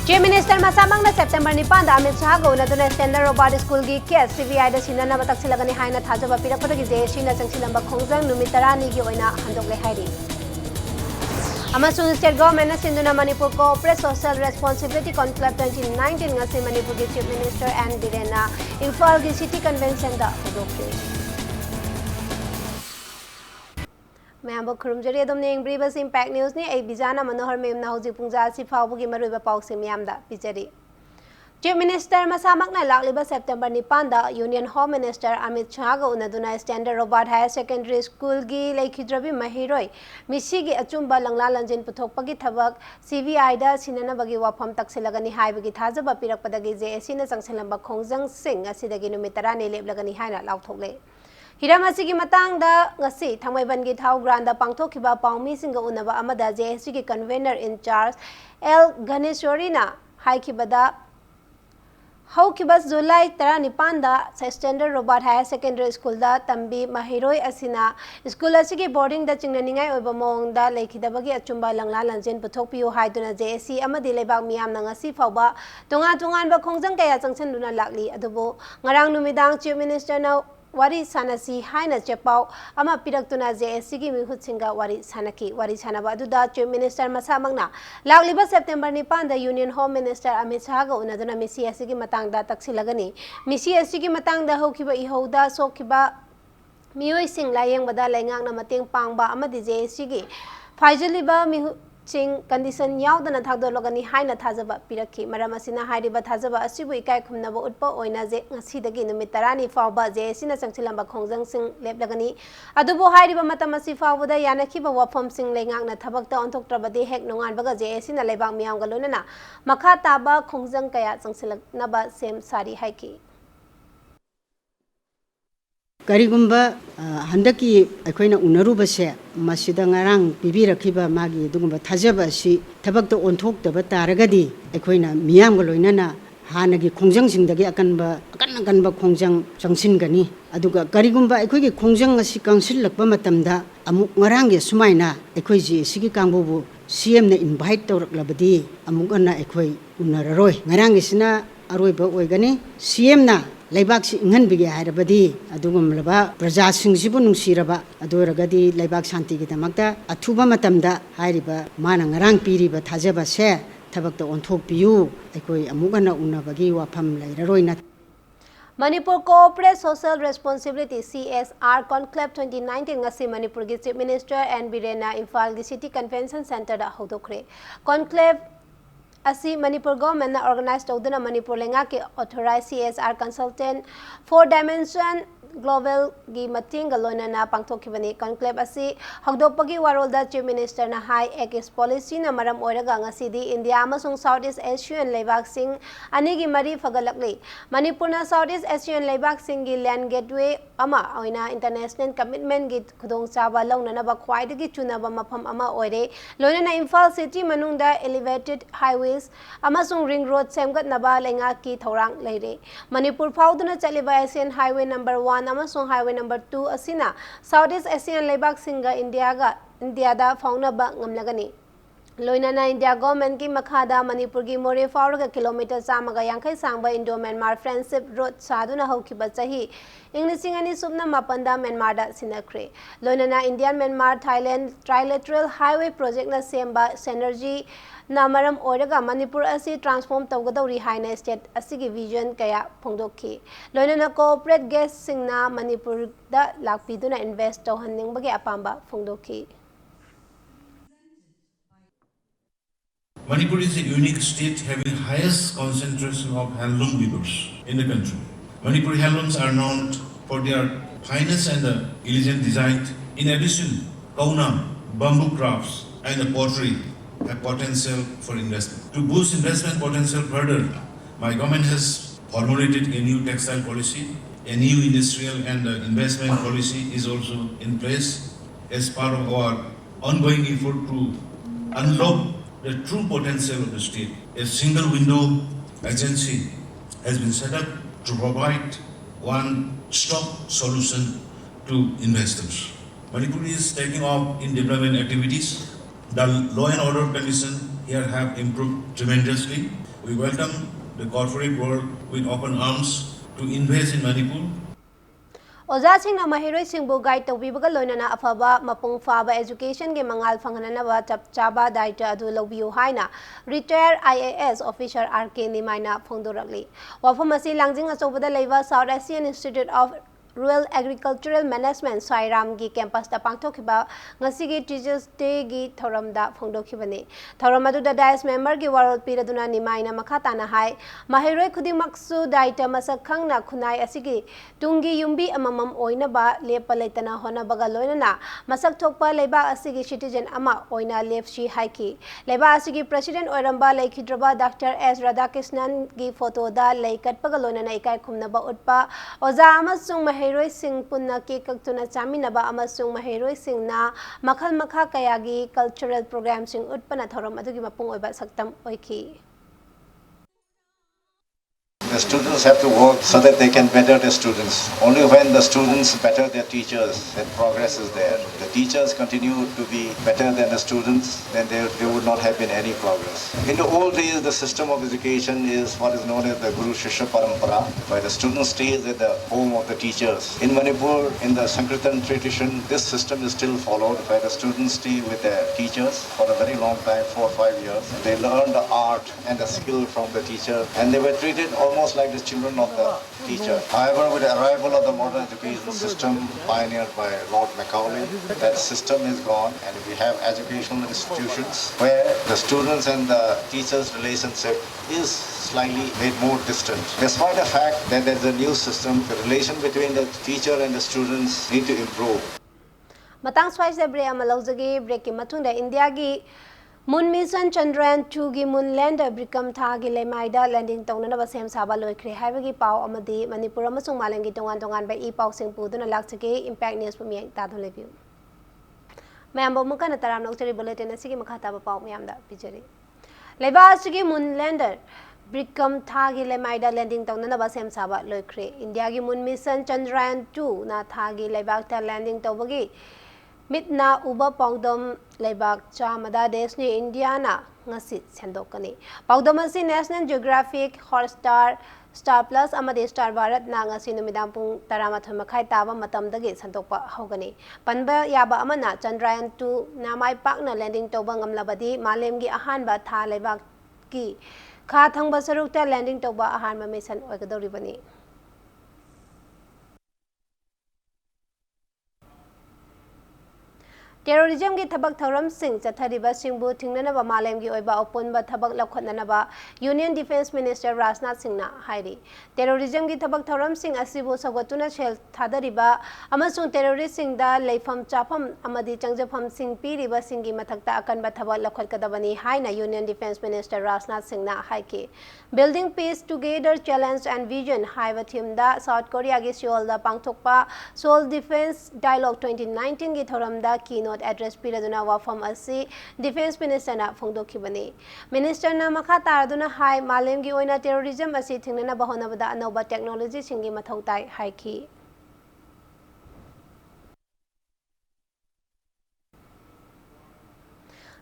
Chief Minister Masamang na September 9 da Amit Shah go na dun Standard Robot School gi case CBI da sinana batak silagani haina thajaba pirakpatagi JSC na changsilamba khongjang numit 10 gi oina handokle hairi. Amasung State Government na sinduna Manipur Corporate Social Responsibility Conclave 2019 ngasi Manipur gi Chief Minister and Birena Imphal gi City Convention da hodokre. Member Kurumjari Domning Bribas Impact News ni ay Bijana Manohar Mem na Hoji Pungja si Fabugi Maruba Pausi Miamda Bijari. Chief Minister Masamak na lakliba September ni Panda Union Home Minister Amit Shah go unaduna Standard Robot Higher Secondary School gi Laikhidrabi Mahiroi Misigi Achumba Langlalanjin Puthokpagi Thabak CVI da sinana bagi wafam taksilagani haibagi thajaba pirakpadagi JSC na changsilamba khongjang sing asidagi numit 10 leblagani haina lauthokle. Hiramasi ki matang da ngasi Thangmaiban gi Thau Granda pangthokhiba paumi singa unaba amada JSC ki convener in charge L Ganeshwarina haikibada Haukibas July 19 da Standard Robot Higher Secondary School da tambi mahiroi asina school asigi boarding da chingnaningai oiba mong da lekhidabagi achumba langla lanjin puthokpiu haiduna JSC amadi lebak miyam na ngasi fawba tongan ba khongjang kaya changchenduna lakli adubo ngarang numidang Chief Minister na Wari Sanasi Haina Chepau Ama Piraktuna JSC gi mihut singa Wari Sanaki Wari Sanaba aduda Chief Minister Masamangna lakliba September 9 da Union Home Minister Amit Shah ga unaduna misi asigi matangda taksilagani misi asigi matangda hokiba ihouda sokhiba miyoi sing layeng bada laingang na mateng pangba amadi JSC gi faijaliba mihu Ching condition yaudana thagdologani haina thajaba pirakhi maramasina hairiba thajaba asibu ikai khumnaba utpa oina je ngasidagi numit 10 fawba JSC na changchilamba khongjang sing leplagani adubo hairiba matamasi fawbada yanakhiba wafam sing leingak na thabakta onthoktrabadi hek nongan baga JSC na lebak miyam galonana makha taba khongjang kaya changsilaknaba sem sari haiki Karigumba handaki akoina unarubase masida ngarang pibirakiba magi dugumba thajaba si thabakta onthokdaba taragadi akoina miyam ga loinana hanagi khongjangsingbagi akanba khongjang changsin-gani aduga karigumba akoigi khongjang asi kangsil-lakba matamda amuk ngarang ge sumaina akoiji sigi kangbobu CM na invite tawraklabadi amuk ana akoi unararoi ngarang gisina aroiba oigani CM na Laibak si ingan bigi hairabadi adugum laba praja singsibu nungsiraba adoragadi laibak santi gi damakta athuba matamda hairiba mana ngarang piriba thajaba se thabakta onthokpiu aikoi amugana unabagi wafam lairaroina Manipur Corporate Social Responsibility CSR Conclave 2019 ngasi Manipur gi Chief Minister and Birena Imphal gi City Convention Center da hodokre Conclave Asi Manipur government na organize tawduna Manipur lenga ke authorized CSR consultant 4 dimension global gi mating galona na pangthokibani conclave asi hagdopagi warolda Chief Minister na high ex policy na maram oiraga ngasidi India amasung Southeast Asian leibak sing ani gi mari fagalakli Manipur na Southeast Asian leibak sing gi land gateway ama oina international commitment gi khudong chaba launa na ba khwaidagi chunaba mafam ama oire loina na Imphal city manungda elevated highways amasung ring road semgat naba lenga ki thorang leire Manipur fauduna chaliba Asian highway number 1 amasung highway number 2 asina Southeast Asian leibak singa India da fauna ba ngamlagani loina na India government ki makhada Manipur gi more fauraga kilometer samaga yankai sangba Indo Myanmar friendship road saduna haukiba chahi Inglisingani subna mapanda Myanmar da sinakre loina na Indian Myanmar Thailand trilateral highway project na semba synergy Namaram Oraga Manipur asi transform Tawgadori Haina State asigi vision kaya pongdokki. Loina na corporate guest singna Manipur da lakpiduna invest tawhanning bagi apamba pongdokki. Manipur is a unique state having highest concentration of handloom weavers in the country. Manipuri handlooms are known for their fineness and elegant design. In addition, kauna, bamboo crafts and pottery have potential for investment. To boost investment potential further, my government has formulated a new textile policy. A new industrial and investment policy is also in place as part of our ongoing effort to unlock the true potential of the state. A single window agency has been set up to provide one-stop solution to investors. Manipur is taking off in development activities. The law and order conditions here have improved tremendously. We welcome the corporate world with open arms to invest in Manipur. Ozasingna mahiroi guide tawbibaga loinana afaba mapung faba education ge mangal phanghanaba chap chaba daita adu lobiu haina retired IAS officer RK Nimaina phongdorakli wafam asi langjing achobada leiba South Asian Institute of Rural Agricultural Management Sairam gi campus da pangthokhiba ngasigi Teachers Day gi thoramda phongdokhibani thoramadu da dias member gi warol piraduna nimaina makhatana hai mahiroi khudimaksu daita masak khangna khunai asigi tungi yumbi amamam oina ba lepa leitana hona baga loinana masak thokpa leba asigi citizen ama oina lepshi haiki leba asigi president oiramba leikhidraba Dr. S Radhakrishnan gi photo da leikat paga loinana ikai khumna ba utpa oza amasung mahiroi sing punna ke kaktuna chaminaba amasung mahiroi sing na makhal makha kayagi cultural program sing utpana thoram adugi mapung oiba saktam oiki. The students have to work so that they can better the students. Only when the students better their teachers, then progress is there. The teachers continue to be better than the students, then there would not have been any progress. In the old days, the system of education is what is known as the Guru Shishya Parampara, where the student stays at the home of the teachers. In Manipur, in the Sankirtan tradition, this system is still followed, where the students stay with their teachers for a very long time, 4 or 5 years. They learn the art and the skill from the teacher, and they were treated almost like the children of the teacher. However, with the arrival of the modern education system pioneered by Lord Macaulay, that system is gone, and we have educational institutions where the students and the teachers' relationship is slightly made more distant. Despite the fact that there is a new system, the relation between the teacher and the students need to improve. Matang swais break amalawjagi break ki matungda India gi Moon Mission Chandrayaan 2 gi moon lander Bikram tha gi lemaida landing tongna ba sem saba loikre haibagi pau amadi Manipur amasung malengi tongan tongan ba I pau sing puduna laksake impact news pumi ta thole view mayambo mukana taram nokteri bulletin asigi makhata ba pau mayamda pijari leba asigi moon lander Bikram tha gi lemaida landing tongna ba sem saba loikre India gi moon mission Chandrayaan 2 na tha gi lebak ta landing tawbagi Mitna uba paudom lebak chamada desni Indiana ngasi sendokani paudom asi National Geographic Hotstar Star Plus amade Star Bharat na ngasi numidang pung 12 makhai taba matamdagi sandokpa hogani panba yaba amana Chandrayaan 2 na mai pakna landing toba ngamlabadi malemgi ahanba tha lebak ki kha thangba sarukta landing toba ahanba mission oigadoribani Terrorism ki thabak thoram sing chathariba singbu thingnanaba malemgi oiba opunba thabak lakhotnanaba Union Defense Minister Rajnath Singh na hairi Terrorism ki thabak thoram sing asibu sagotuna shel thadariba amasung terrorist sing da leifam chapam amadi changjafam sing piriba singi mathakta akanba thabak lakhotkadabani haina Union Defense Minister Rajnath Singh na haiki Building Peace Together Challenge and Vision haiba theme da South Korea gi Seoul da pangthokpa Seoul Defense Dialogue 2019 gi thoram da keynote address piraduna wafam asi Defense Minister na phongdokhibani Minister na makha taraduna hai malem gi oina terrorism asi thingnana bahona bada anoba technology singi mathautai haiki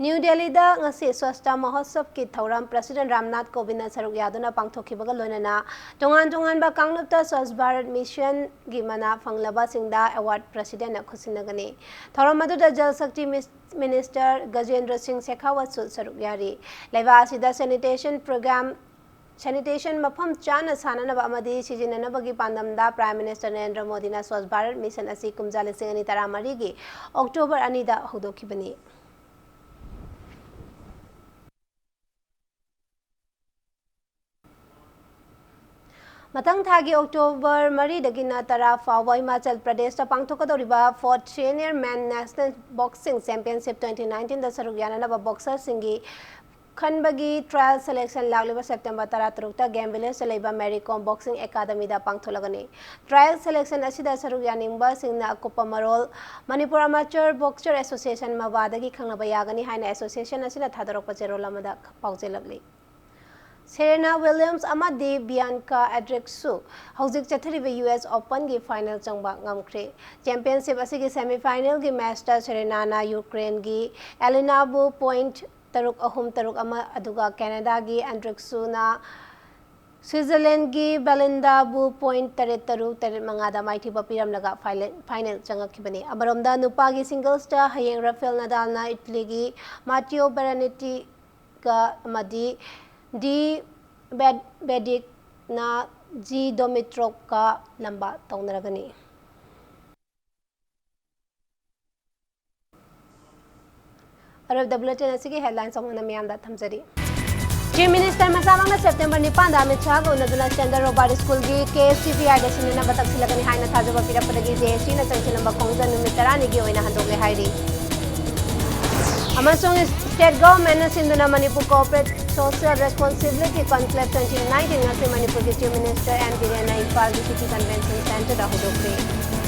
New Delhi da ngasi swasta mahotsav ki thauram President Ramnath Kovind saruk yaduna pangthokhibaga loinana tongan ba kanglupta Swachh Bharat Mission gi mana phanglaba singda award president na khusinagani thauram adu da Jal Shakti Minister Gajendra Singh Shekhawat saruk yari laiba asida sanitation program Sanitation mafam chana sananaba amadi sijinanabagi pandamda Prime Minister Narendra Modi na Swachh Bharat Mission asi kumjali singani taramari gi October anida hodokhibani Matang thagi October Mari dagina tara fawa Himachal Pradesh ta pangthokadoriba 4th Senior Men National Boxing Championship 2019 da sarugyana ba boxer singi Khanbagi trial selection lagliba September 13 ta Game Village leiba Mary Kom Boxing Academy da pangtholagani trial selection asida sarugyaningba singna akupa marol Manipur Amateur Boxer Association mabadagi khangnaba yagani haina association asida thadorokpa jerol amada paujelabli Serena Williams amadi Bianca Andreescu hojik chathariba US Open gi final changba ngamkhre championship asigi semi final gi match ta Serena na Ukraine gi Elena Bu point 3-3-3 aduga Canada gi Andrexuna Switzerland gi Belinda bu point 3-3-3 da maiti papiram laga final changakibani amaromda nupa gi singles ta hayeng Rafael Nadal na Italy gi Matteo Berrettini ka amadi di Bedic na G Dimitrov ka lamba taunaragani Arab the bulletin asigi headlines among miyam da thamjari Chief Minister Masamang na September 9 da Amit Shah ko nadula Chandra Robert School gi KSCPI da sinina batak silagani haina thajaba pirapadagi JSC na changchinamba khongjan numit 10 gi oina handokle hairi Amasung state government na sinduna Manipur corporate social responsibility conclave 2019 ngasi Manipur Chief Minister and Birena Impal City Convention Center da hudokre